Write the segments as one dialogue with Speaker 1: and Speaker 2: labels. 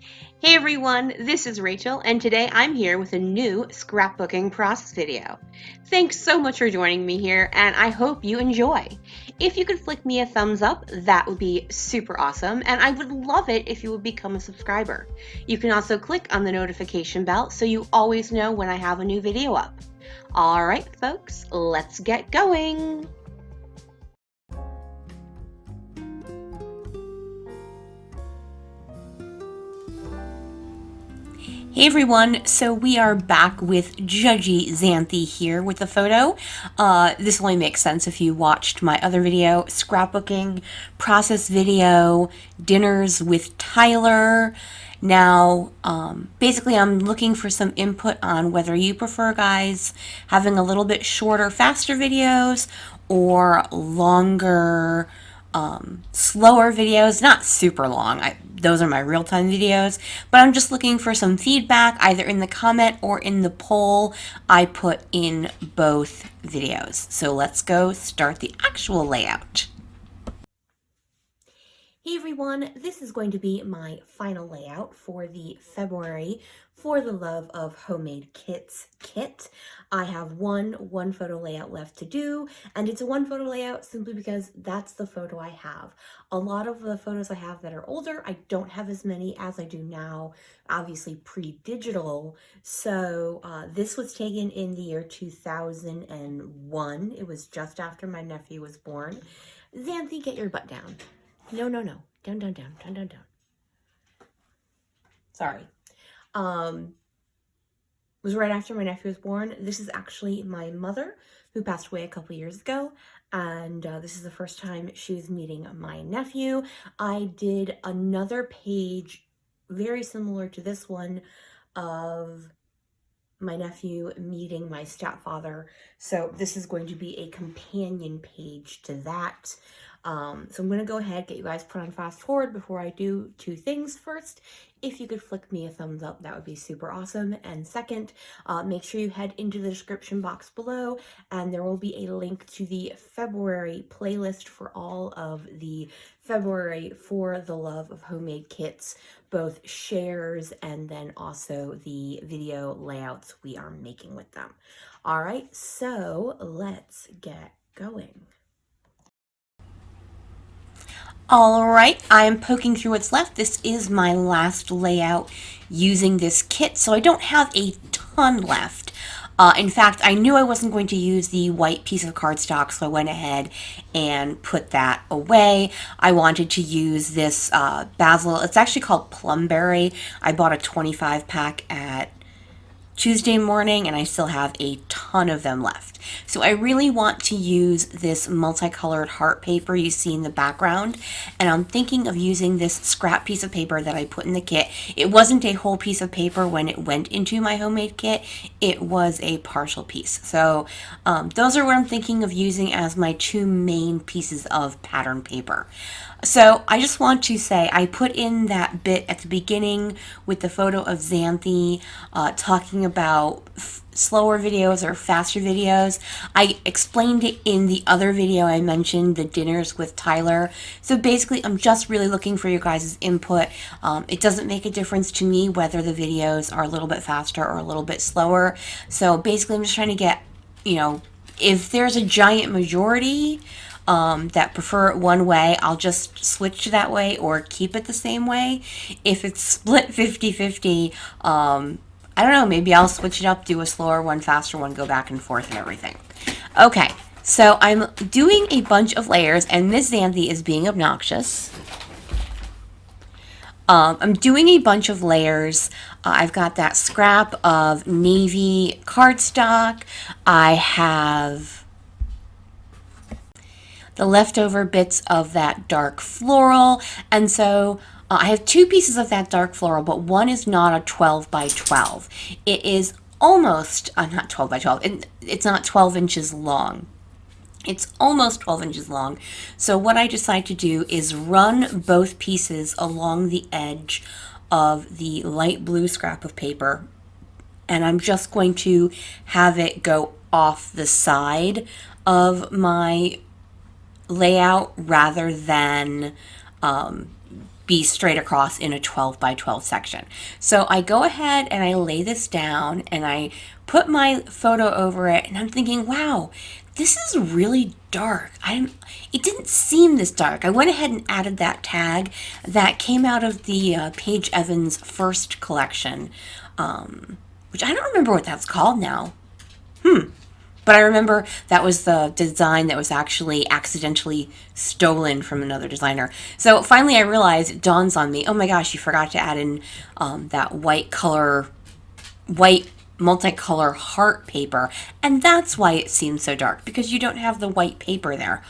Speaker 1: Hey everyone, this is Rachel, and today I'm here with a new scrapbooking process video. Thanks so much for joining me here, and I hope you enjoy. If you could flick me a thumbs up, that would be super awesome, and I would love it if you would become a subscriber. You can also click on the notification bell so you always know when I have a new video up. Alright folks, let's get going! Hey everyone, so we are back with Judgy Xanthe here with the photo. This only makes sense if you watched my other video, scrapbooking, process video, dinners with Tyler. Now, basically I'm looking for some input on whether you prefer, guys, having a little bit shorter, faster videos or longer, slower videos, not super long. Those are my real-time videos, but I'm just looking for some feedback either in the comment or in the poll I put in both videos. So let's go start the actual layout. Hey everyone, this is going to be my final layout for the February For the Love of Homemade Kits kit. I have one photo layout left to do, and it's a one photo layout simply because that's the photo I have. A lot of the photos I have that are older, I don't have as many as I do now, obviously pre-digital. So this was taken in the year 2001. It was just after my nephew was born. Xanthe, get your butt down. No. Down. Sorry. Was right after my nephew was born. This is actually my mother, who passed away a couple years ago, and this is the first time she was meeting my nephew. I did another page very similar to this one of my nephew meeting my stepfather, so this is going to be a companion page to that. So I'm going to go ahead, get you guys put on fast forward before I do two things. First, if you could flick me a thumbs up, that would be super awesome. And second, make sure you head into the description box below, and there will be a link to the February playlist for all of the February For the Love of Homemade Kits, both shares and then also the video layouts we are making with them. All right, so let's get going. All right, I am poking through what's left. This is my last layout using this kit, so I don't have a ton left. In fact, I knew I wasn't going to use the white piece of cardstock, so I went ahead and put that away. I wanted to use this basil. It's actually called Plumberry. I bought a 25 pack at Tuesday morning, and I still have a ton of them left. So I really want to use this multicolored heart paper you see in the background, and I'm thinking of using this scrap piece of paper that I put in the kit. It wasn't a whole piece of paper when it went into my homemade kit, it was a partial piece. So those are what I'm thinking of using as my two main pieces of pattern paper. So I just want to say I put in that bit at the beginning with the photo of Xanthe talking about slower videos or faster videos. I explained it in the other video I mentioned, the dinners with Tyler. So basically I'm just really looking for your guys' input. It doesn't make a difference to me whether the videos are a little bit faster or a little bit slower. So basically I'm just trying to get, you know, if there's a giant majority that prefer it one way, I'll just switch to that way or keep it the same way. If it's split 50-50, I don't know, maybe I'll switch it up, do a slower one, faster one, go back and forth and everything. Okay, so I'm doing a bunch of layers, and Miss Xanthe is being obnoxious. I'm doing a bunch of layers. I've got that scrap of navy cardstock. I have the leftover bits of that dark floral, and so I have two pieces of that dark floral, but one is not a 12 by 12. It is almost, not 12 by 12, it's not 12 inches long. It's almost 12 inches long. So what I decide to do is run both pieces along the edge of the light blue scrap of paper, and I'm just going to have it go off the side of my layout rather than be straight across in a 12 by 12 section. So I go ahead and I lay this down and I put my photo over it, and I'm thinking, wow, this is really dark. It didn't seem this dark. I went ahead and added that tag that came out of the Paige Evans first collection, which I don't remember what that's called now. But I remember that was the design that was actually accidentally stolen from another designer. So finally I realized, it dawns on me, oh my gosh, you forgot to add in that white multicolor heart paper. And that's why it seems so dark, because you don't have the white paper there.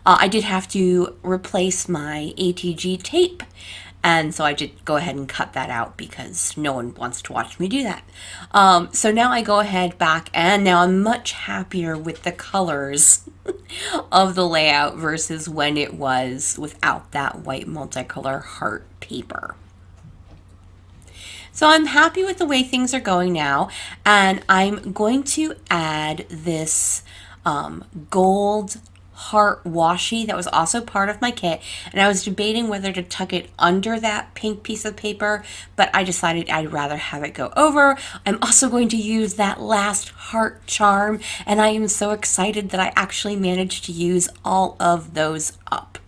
Speaker 1: I did have to replace my ATG tape. And so I did go ahead and cut that out because no one wants to watch me do that. So now I go ahead back, and now I'm much happier with the colors of the layout versus when it was without that white multicolor heart paper. So I'm happy with the way things are going now, and I'm going to add this gold heart washi that was also part of my kit, and I was debating whether to tuck it under that pink piece of paper, but I decided I'd rather have it go over. I'm also going to use that last heart charm, and I am so excited that I actually managed to use all of those up.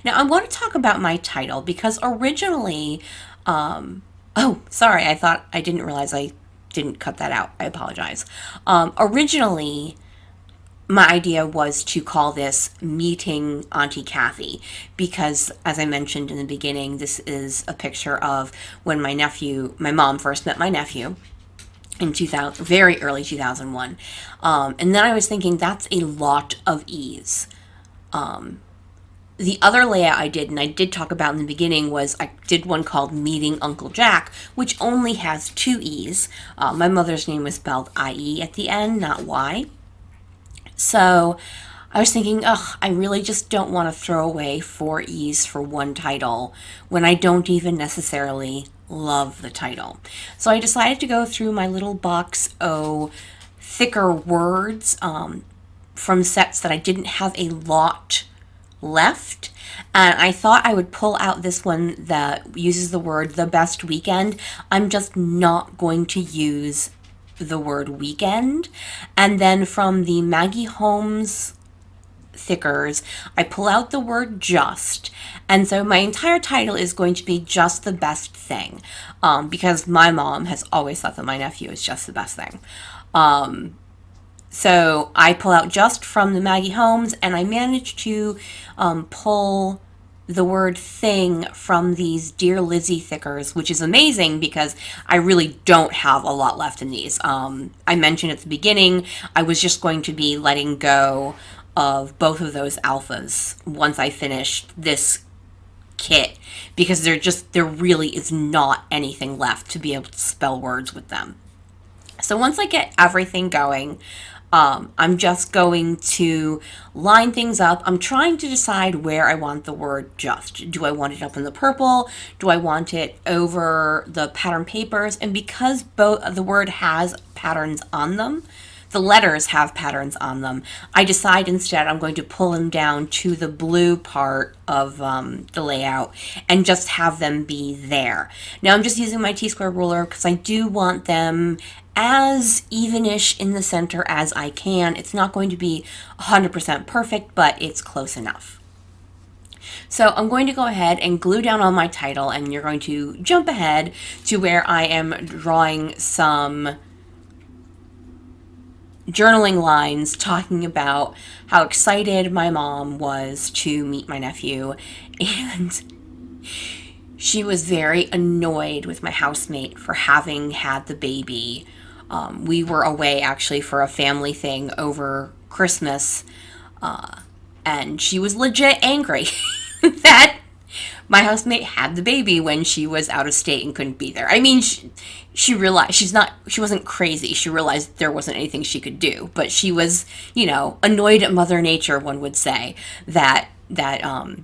Speaker 1: Now I want to talk about my title, because originally oh, sorry, I didn't realize I didn't cut that out. I apologize. Originally, my idea was to call this Meeting Auntie Kathy, because, as I mentioned in the beginning, this is a picture of when my mom first met my nephew in very early 2001. And then I was thinking, that's a lot of E's. The other layout I did, and I did talk about in the beginning, was I did one called Meeting Uncle Jack, which only has 2 E's. My mother's name was spelled I-E at the end, not Y. So I was thinking, I really just don't want to throw away 4 E's for one title when I don't even necessarily love the title. So I decided to go through my little box O thicker words from sets that I didn't have a lot left, and I thought I would pull out this one that uses the word "the best weekend." I'm just not going to use the word weekend. And then from the Maggie Holmes thickers, I pull out the word just, and so my entire title is going to be Just the Best Thing, because my mom has always thought that my nephew is just the best thing. So I pull out just from the Maggie Holmes, and I managed to pull the word thing from these Dear Lizzie thickers, which is amazing because I really don't have a lot left in these. I mentioned at the beginning, I was just going to be letting go of both of those alphas once I finished this kit, because there really is not anything left to be able to spell words with them. So once I get everything going, I'm just going to line things up. I'm trying to decide where I want the word just. Do I want it up in the purple? Do I want it over the pattern papers? And because both the word has patterns on them, the letters have patterns on them, I decide instead I'm going to pull them down to the blue part of the layout and just have them be there. Now I'm just using my T-square ruler because I do want them as evenish in the center as I can. It's not going to be 100% perfect, but it's close enough. So I'm going to go ahead and glue down on my title, and you're going to jump ahead to where I am drawing some journaling lines talking about how excited my mom was to meet my nephew, and she was very annoyed with my housemate for having had the baby. We were away actually for a family thing over Christmas, and she was legit angry that my housemate had the baby when she was out of state and couldn't be there. I mean, she realized she wasn't crazy. She realized there wasn't anything she could do, but she was, annoyed at Mother Nature, one would say, that the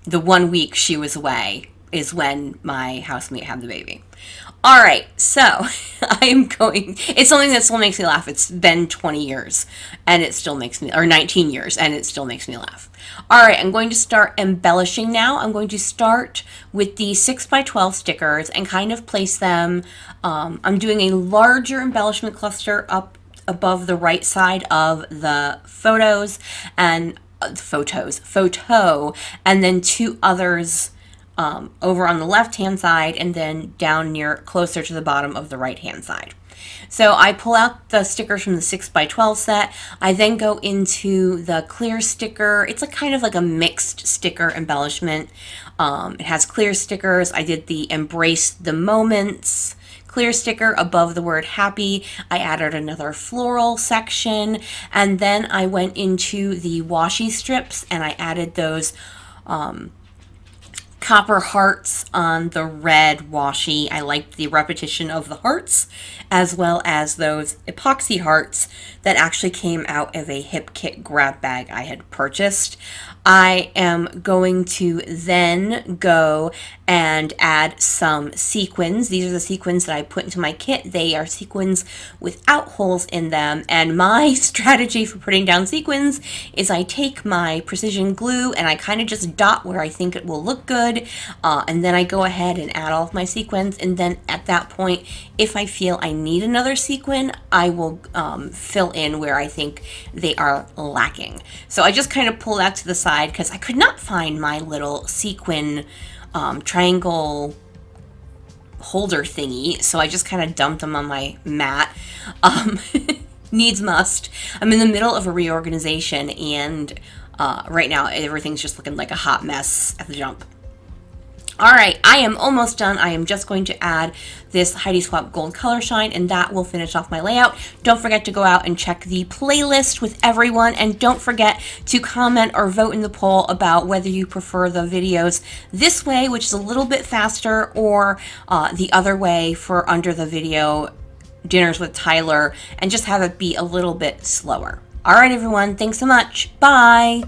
Speaker 1: 1 week she was away is when my housemate had the baby. All right, so it's something that still makes me laugh. It's been 20 years and it still makes me, or 19 years and it still makes me laugh. All right, I'm going to start embellishing now. I'm going to start with the 6x12 stickers and kind of place them. I'm doing a larger embellishment cluster up above the right side of the photos and photo, and then two others over on the left hand side, and then down near closer to the bottom of the right hand side. So I pull out the stickers from the 6x12 set. I then go into the clear sticker. It's kind of like a mixed sticker embellishment. It has clear stickers. I did the embrace the moments clear sticker above the word happy. I added another floral section, and then I went into the washi strips and I added those copper hearts on the red washi. I liked the repetition of the hearts, as well as those epoxy hearts that actually came out of a Hip Kit grab bag I had purchased. I am going to then go and add some sequins. These are the sequins that I put into my kit. They are sequins without holes in them, and my strategy for putting down sequins is I take my precision glue and I kind of just dot where I think it will look good, and then I go ahead and add all of my sequins, and then at that point, if I feel I need another sequin, I will fill in where I think they are lacking. So I just kind of pull that to the side because I could not find my little sequin triangle holder thingy, so I just kind of dumped them on my mat. Needs must. I'm in the middle of a reorganization, and right now everything's just looking like a hot mess at the jump. All right, I am almost done. I am just going to add this Heidi Swapp Gold Color Shine, and that will finish off my layout. Don't forget to go out and check the playlist with everyone, and don't forget to comment or vote in the poll about whether you prefer the videos this way, which is a little bit faster, or the other way for under the video Dinners with Tyler, and just have it be a little bit slower. All right, everyone, thanks so much. Bye.